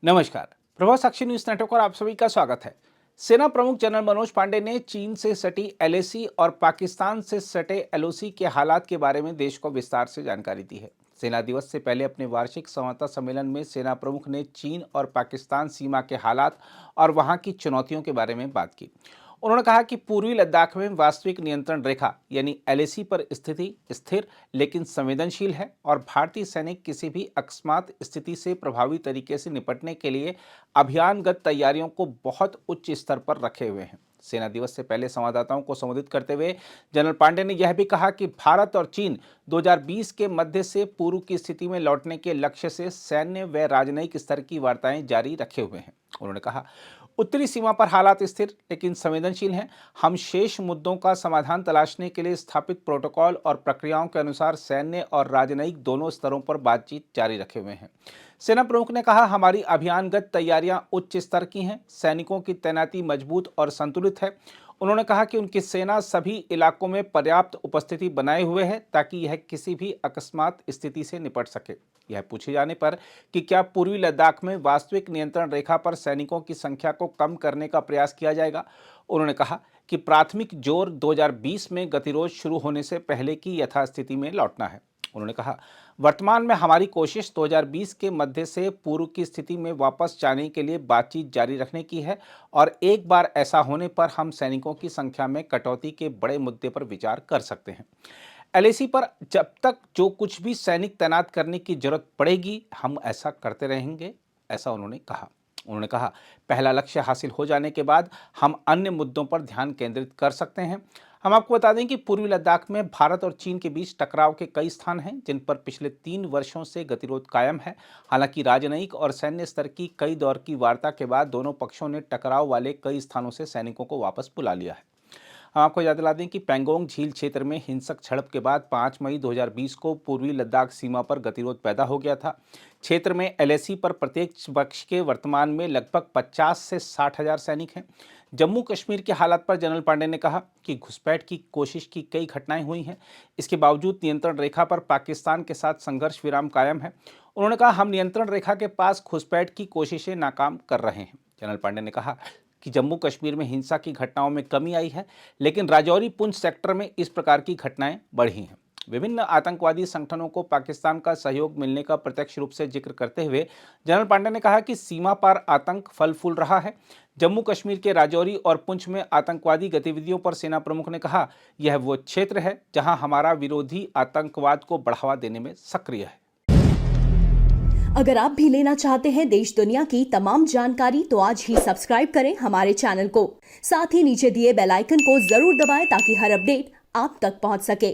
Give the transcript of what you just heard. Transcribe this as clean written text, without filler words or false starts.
नमस्कार। प्रभाव साक्षी news network पर आप सभी का स्वागत है। सेना प्रमुख जनरल मनोज पांडे ने चीन से सटी एलएसी और पाकिस्तान से सटे एलओसी के हालात के बारे में देश को विस्तार से जानकारी दी है। सेना दिवस से पहले अपने वार्षिक संवाददाता सम्मेलन में सेना प्रमुख ने चीन और पाकिस्तान सीमा के हालात और वहां की चुनौतियों के बारे में बात की। उन्होंने कहा कि पूर्वी लद्दाख में वास्तविक नियंत्रण रेखा यानी एलएसी पर स्थिति स्थिर लेकिन संवेदनशील है और भारतीय सैनिक किसी भी अकस्मात स्थिति से प्रभावी तरीके से निपटने के लिए अभियानगत तैयारियों को बहुत उच्च स्तर पर रखे हुए हैं। सेना दिवस से पहले संवाददाताओं को संबोधित करते हुए जनरल पांडे ने यह भी कहा कि भारत और चीन 2020 के मध्य से पूर्व की स्थिति में लौटने के लक्ष्य से सैन्य व राजनयिक स्तर की वार्ताएं जारी रखे हुए हैं। उन्होंने कहा, उत्तरी सीमा पर हालात स्थिर लेकिन संवेदनशील हैं। हम शेष मुद्दों का समाधान तलाशने के लिए स्थापित प्रोटोकॉल और प्रक्रियाओं के अनुसार सैन्य और राजनयिक दोनों स्तरों पर बातचीत जारी रखे हुए हैं। सेना प्रमुख ने कहा, हमारी अभियानगत तैयारियां उच्च स्तर की हैं, सैनिकों की तैनाती मजबूत और संतुलित है। उन्होंने कहा कि उनकी सेना सभी इलाकों में पर्याप्त उपस्थिति बनाए हुए है ताकि यह किसी भी अकस्मात स्थिति से निपट सके। यह पूछे जाने पर कि क्या पूर्वी लद्दाख में वास्तविक नियंत्रण रेखा पर सैनिकों की संख्या को कम करने का प्रयास किया जाएगा, उन्होंने कहा कि प्राथमिक जोर 2020 में गतिरोध शुरू होने से पहले की यथास्थिति में लौटना है। उन्होंने कहा, वर्तमान में हमारी कोशिश 2020 के मध्य से पूर्व की स्थिति में वापस जाने के लिए बातचीत जारी रखने की है और एक बार ऐसा होने पर हम सैनिकों की संख्या में कटौती के बड़े मुद्दे पर विचार कर सकते हैं। एलएसी पर जब तक जो कुछ भी सैनिक तैनात करने की जरूरत पड़ेगी हम ऐसा करते रहेंगे, ऐसा उन्होंने कहा। उन्होंने कहा, पहला लक्ष्य हासिल हो जाने के बाद हम अन्य मुद्दों पर ध्यान केंद्रित कर सकते हैं। हम आपको बता दें कि पूर्वी लद्दाख में भारत और चीन के बीच टकराव के कई स्थान हैं जिन पर पिछले 3 वर्षों से गतिरोध कायम है। हालांकि राजनयिक और सैन्य स्तर की कई दौर की वार्ता के बाद दोनों पक्षों ने टकराव वाले कई स्थानों से सैनिकों को वापस बुला लिया है। हम आपको याद दिला दें कि पैंगोंग झील क्षेत्र में हिंसक झड़प के बाद 5 मई 2020 को पूर्वी लद्दाख सीमा पर गतिरोध पैदा हो गया था। क्षेत्र में एलएसी पर प्रत्येक पक्ष के वर्तमान में लगभग 50 से 60 हजार सैनिक हैं। जम्मू कश्मीर के हालात पर जनरल पांडे ने कहा कि घुसपैठ की कोशिश की कई घटनाएं हुई हैं। इसके बावजूद नियंत्रण रेखा पर पाकिस्तान के साथ संघर्ष विराम कायम है। उन्होंने कहा, हम नियंत्रण रेखा के पास घुसपैठ की कोशिशें नाकाम कर रहे हैं। जनरल पांडे ने कहा कि जम्मू कश्मीर में हिंसा की घटनाओं में कमी आई है लेकिन राजौरी पुंछ सेक्टर में इस प्रकार की घटनाएं बढ़ी हैं। विभिन्न आतंकवादी संगठनों को पाकिस्तान का सहयोग मिलने का प्रत्यक्ष रूप से जिक्र करते हुए जनरल पांडे ने कहा कि सीमा पार आतंक फल फूल रहा है। जम्मू कश्मीर के राजौरी और पुंछ में आतंकवादी गतिविधियों पर सेना प्रमुख ने कहा, यह वो क्षेत्र है जहां हमारा विरोधी आतंकवाद को बढ़ावा देने में सक्रिय है। अगर आप भी लेना चाहते हैं देश दुनिया की तमाम जानकारी तो आज ही सब्सक्राइब करें हमारे चैनल को। साथ ही नीचे दिए बेल आइकन को जरूर दबाएं ताकि हर अपडेट आप तक पहुंच सके।